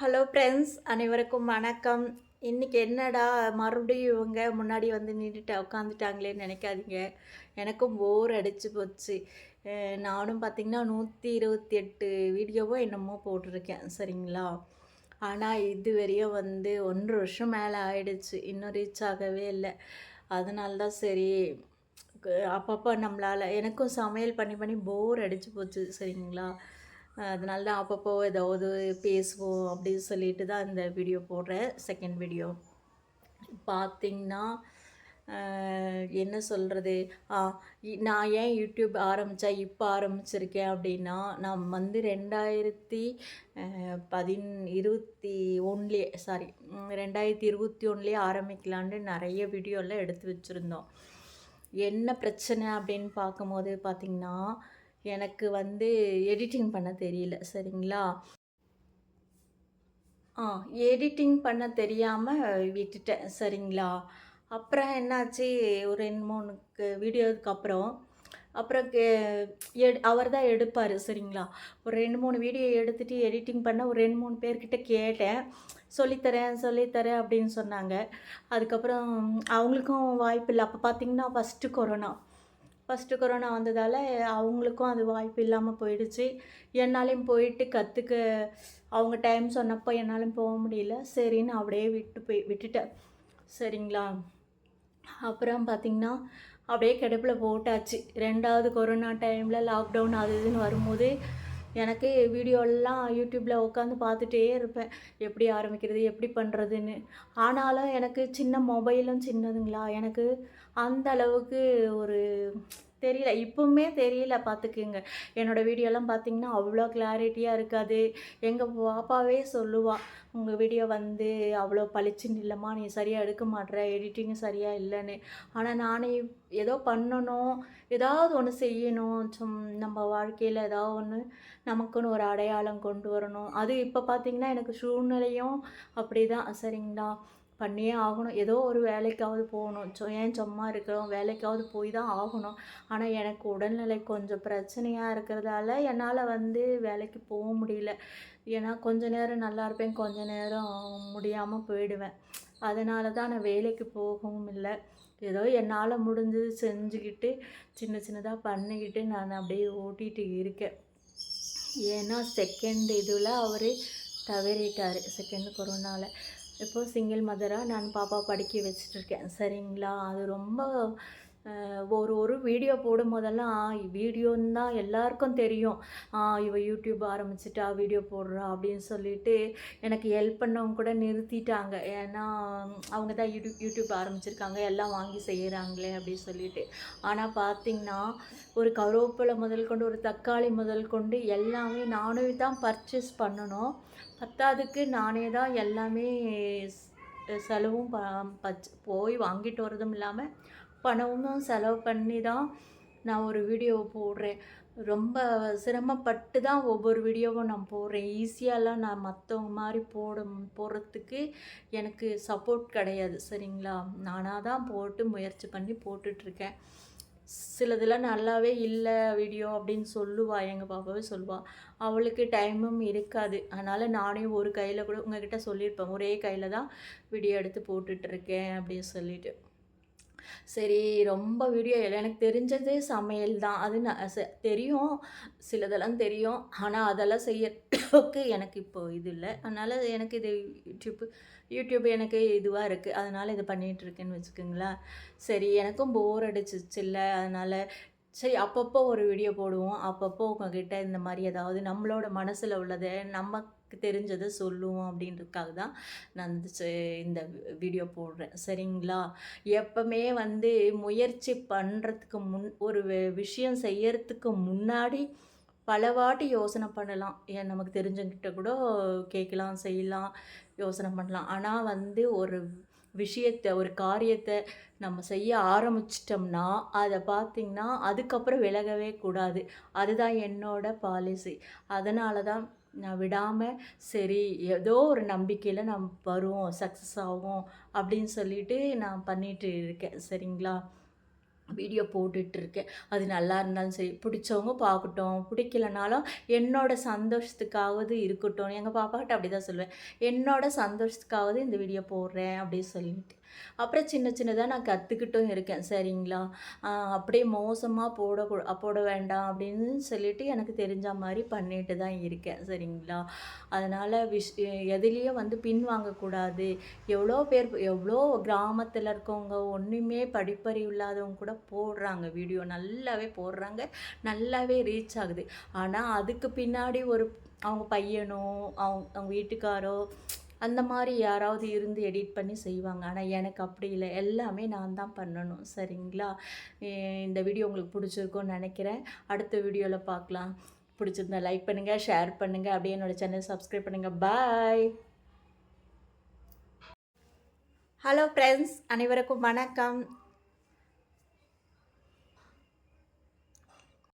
Hello friends, அனைவருக்கும் வணக்கம். இன்றைக்கி என்னடா மறுபடியும் இவங்க முன்னாடி வந்து நின்றுட்டு உட்காந்துட்டாங்களேன்னு நினைக்காதீங்க. எனக்கும் போர் அடிச்சு போச்சு. நானும் பார்த்திங்கன்னா 128 வீடியோவோ என்னமோ போட்டிருக்கேன், சரிங்களா? ஆனால் இதுவரையும் வந்து 1 வருஷம் மேலே ஆயிடுச்சு, இன்னும் ரீச் ஆகவே இல்லை. அதனால தான் சரி, அப்பப்போ நம்மளால் எனக்கும் சமையல் பண்ணி பண்ணி போர் அடிச்சு போச்சு, சரிங்களா? அதனால தான் அப்பப்போ ஏதாவது பேசுவோம் அப்படின்னு சொல்லிட்டு தான் இந்த வீடியோ போடுறேன். செகண்ட் வீடியோ பார்த்திங்கன்னா, என்ன சொல்கிறது, நான் ஏன் யூடியூப் ஆரம்பித்தேன் இப்போ ஆரம்பிச்சிருக்கேன் அப்படின்னா, நான் வந்து 2021 ஆரம்பிக்கலான்னு நிறைய வீடியோலாம் எடுத்து வச்சுருந்தோம். என்ன பிரச்சனை அப்படின்னு பார்க்கும்போது பார்த்திங்கன்னா, எனக்கு வந்து எடிட்டிங் பண்ண தெரியல, சரிங்களா? ஆ எடிட்டிங் பண்ண தெரியாமல் விட்டுட்டேன், சரிங்களா? அப்புறம் என்னாச்சு, ஒரு 2, 3 வீடியோவுக்கு அப்புறம் அவர் தான் எடுப்பார், சரிங்களா? ஒரு 2, 3 வீடியோ எடுத்துகிட்டு எடிட்டிங் பண்ண ஒரு 2, 3 பேர்கிட்ட கேட்டேன். சொல்லித்தரேன் சொல்லித்தரேன் அப்படின்னு சொன்னாங்க. அதுக்கப்புறம் அவங்களுக்கும் வாய்ப்பு இல்லை. அப்போ பார்த்திங்கன்னா ஃபஸ்ட்டு கொரோனா வந்ததால் அவங்களுக்கும் அது வாய்ப்பு இல்லாமல் போயிடுச்சு. என்னாலையும் போயிட்டு கற்றுக்க அவங்க டைம் சொன்னப்போ என்னாலும் போக முடியல. சரின்னு அப்படியே விட்டுட்டேன், சரிங்களா? அப்புறம் பார்த்திங்கன்னா, அப்படியே கிடப்பில போட்டாச்சு. 2வது கொரோனா டைமில் லாக்டவுன் அது இதுன்னு வரும்போது எனக்கு வீடியோலாம் யூடியூப்பில் உட்காந்து பார்த்துட்டே இருப்பேன். எப்படி ஆரம்பிக்கிறது, எப்படி பண்ணுறதுன்னு. ஆனாலும் எனக்கு சின்ன மொபைலும் சின்னதுங்களா, எனக்கு அந்த அளவுக்கு ஒரு தெரியல. இப்பவுமே தெரியல, பார்த்துக்குங்க. என்னோடய வீடியோலாம் பார்த்திங்கன்னா அவ்வளோ கிளாரிட்டியாக இருக்காது. எங்கள் பாப்பாவே சொல்லுவா, உங்கள் வீடியோ வந்து அவ்வளோ பளிச்சுன்னு இல்லைம்மா, நீ சரியாக எடுக்க மாட்ற, எடிட்டிங்கும் சரியாக இல்லைன்னு. ஆனால் நானே ஏதோ பண்ணணும், ஏதாவது ஒன்று செய்யணும், நம்ம வாழ்க்கையில் ஏதாவது ஒன்று நமக்குன்னு ஒரு அடையாளம் கொண்டு வரணும். அது இப்போ பார்த்திங்கன்னா எனக்கு சூழ்நிலையும் அப்படி தான், சரிங்களா? பண்ணியே ஆகணும். ஏதோ ஒரு வேலைக்காவது போகணும். ஏன் சும்மா இருக்கிறோம், வேலைக்காவது போய் தான் ஆகணும். ஆனால் எனக்கு உடல்நிலை கொஞ்சம் பிரச்சனையாக இருக்கிறதால என்னால் வந்து வேலைக்கு போக முடியல. ஏன்னா கொஞ்ச நேரம் நல்லா இருப்பேன், கொஞ்ச நேரம் முடியாமல் போயிடுவேன். அதனால தான் நான் வேலைக்கு போகவும் இல்லை. ஏதோ என்னால் முடிஞ்சது செஞ்சுக்கிட்டு சின்ன சின்னதாக பண்ணிக்கிட்டு நான் அப்படியே ஓட்டிகிட்டு இருக்கேன். ஏன்னா செகண்ட் இதில் அவர் தவறிட்டார், செகண்ட் கொரோனாவில். இப்போது சிங்கிள் மதராக நான் பாப்பா படிக்க வச்சிட்ருக்கேன், சரிங்களா? அது ரொம்ப ஒரு வீடியோ போடும்போதெல்லாம் வீடியோன்னு தான் எல்லாருக்கும் தெரியும். இவ யூடியூப் ஆரம்பிச்சிட்டா, வீடியோ போடுறா அப்படின்னு சொல்லிட்டு எனக்கு ஹெல்ப் பண்ணவங்க கூட நிறுத்திட்டாங்க. ஏன்னா அவங்க தான் யூடியூப் ஆரம்பிச்சிருக்காங்க, எல்லாம் வாங்கி செய்கிறாங்களே அப்படின்னு சொல்லிட்டு. ஆனால் பார்த்திங்கன்னா, ஒரு கருவேப்பிலை முதல் கொண்டு ஒரு தக்காளி முதல் கொண்டு எல்லாமே நானே தான் பர்ச்சேஸ் பண்ணணும். பத்தாவதுக்கு நானே தான் எல்லாமே செலவும் போய் வாங்கிட்டு வரதும் இல்லாமல் பணமும் செலவு பண்ணி தான் நான் ஒரு வீடியோவை போடுறேன். ரொம்ப சிரமப்பட்டு தான் ஒவ்வொரு வீடியோவும் நான் போடுறேன். ஈஸியாலாம் நான் மற்றவங்க மாதிரி போடுறதுக்கு எனக்கு சப்போர்ட் கிடையாது, சரிங்களா? நானாக தான் போட்டு முயற்சி பண்ணி போட்டுட்ருக்கேன். சிலதெல்லாம் நல்லாவே இல்லை வீடியோ அப்படின்னு சொல்லுவாள், எங்கள் பாப்பாவே சொல்லுவாள். அவளுக்கு டைமும் இருக்காது. அதனால் நானே ஒரு கையில் கூட உங்கள்கிட்ட சொல்லியிருப்பேன், ஒரே கையில் தான் வீடியோ எடுத்து போட்டுட்ருக்கேன் அப்படின்னு சொல்லிட்டு. சரி, ரொம்ப வீடியோ எனக்கு தெரிஞ்சது சமையல் தான். அது தெரியும், சிலதெல்லாம் தெரியும். ஆனால் அதெல்லாம் செய்யறதுக்கு எனக்கு இப்போ இது இல்லை. அதனால் எனக்கு இது யூடியூப் எனக்கு இதுவாக இருக்குது. அதனால் இதை பண்ணிகிட்ருக்கேன்னு வச்சுக்கோங்களேன். சரி, எனக்கும் போர் அடிச்சிச்சுல்ல, அதனால் சரி அப்பப்போ ஒரு வீடியோ போடுவோம். அப்பப்போ உங்ககிட்ட இந்த மாதிரி ஏதாவது நம்மளோட மனசில் உள்ளதை நமக்கு தெரிஞ்சதை சொல்லுவோம் அப்படின்றதுக்காக தான் நான் இந்த வீடியோ போடுறேன், சரிங்களா? எப்பவுமே வந்து முயற்சி பண்ணுறதுக்கு ஒரு விஷயம் செய்யறதுக்கு முன்னாடி பலவாட்டி யோசனை பண்ணலாம். ஏன் நமக்கு தெரிஞ்சவங்கிட்ட கூட கேட்கலாம், செய்யலாம், யோசனை பண்ணலாம். ஆனால் வந்து ஒரு விஷயத்தை, ஒரு காரியத்தை நம்ம செய்ய ஆரம்பிச்சிட்டோம்னா அதை பார்த்திங்கன்னா அதுக்கப்புறம் விலகவே கூடாது. அதுதான் என்னோட பாலிசி. அதனால தான் நான் விடாமல் சரி ஏதோ ஒரு நம்பிக்கையில் நம்ம வருவோம், சக்ஸஸ் ஆகும் அப்படின்னு சொல்லிட்டு நான் பண்ணிகிட்டு இருக்கேன், சரிங்களா? வீடியோ போட்டுட்ருக்கேன். அது நல்லா இருந்தாலும் சரி, பிடிச்சவங்க பார்க்கட்டும், பிடிக்கலனாலும் என்னோட சந்தோஷத்துக்காவது இருக்கட்டும். எங்க பாப்பாகிட்ட அப்படிதான் சொல்லுவேன். என்னோட சந்தோஷத்துக்காவது இந்த வீடியோ போடுறேன் அப்படின்னு சொல்லிட்டு. அப்புறம் சின்ன சின்னதா நான் கத்துக்கிட்டும் இருக்கேன். சரிங்களா? அப்படியே மோசமா போட வேண்டாம் அப்படின்னு சொல்லிட்டு எனக்கு தெரிஞ்ச மாரி பண்ணிட்டு தான் இருக்கேன். சரிங்களா? அதனால எதுலயும் வந்து பின்வாங்கக்கூடாது. எவ்வளோ கிராமத்துல இருக்கவங்க, ஒண்ணுமே படிப்பறிவு இல்லாதவங்க கூட போடுறாங்க வீடியோ. நல்லாவே போடுறாங்க. நல்லாவே ரீச் ஆகுது. ஆனா, அதுக்கு பின்னாடி அவங்க பையனோ, அவங்க வீட்டுக்காரோ, அந்த மாரி யாராவது இருந்து எடிட் பண்ணி செய்வாங்க. ஆனா, எனக்கு அப்படி இல்ல. எல்லாமே நான் தான் பண்ணணும். சரிங்களா? இந்த வீடியோ உங்களுக்கு பிடிச்சிருக்கும்னு நெனைக்கிறேன். அடுத்த வீடியோல பார்க்கலாம். பிடிச்சிருந்தா லைக் பண்ணுங்க, ஷேர் பண்ணுங்க. அப்படியே என்னோட சேனல் சப்ஸ்கிரைப் பண்ணுங்க. பாய். ஹலோ ஃப்ரெண்ட்ஸ், அனைவருக்கும் வணக்கம்.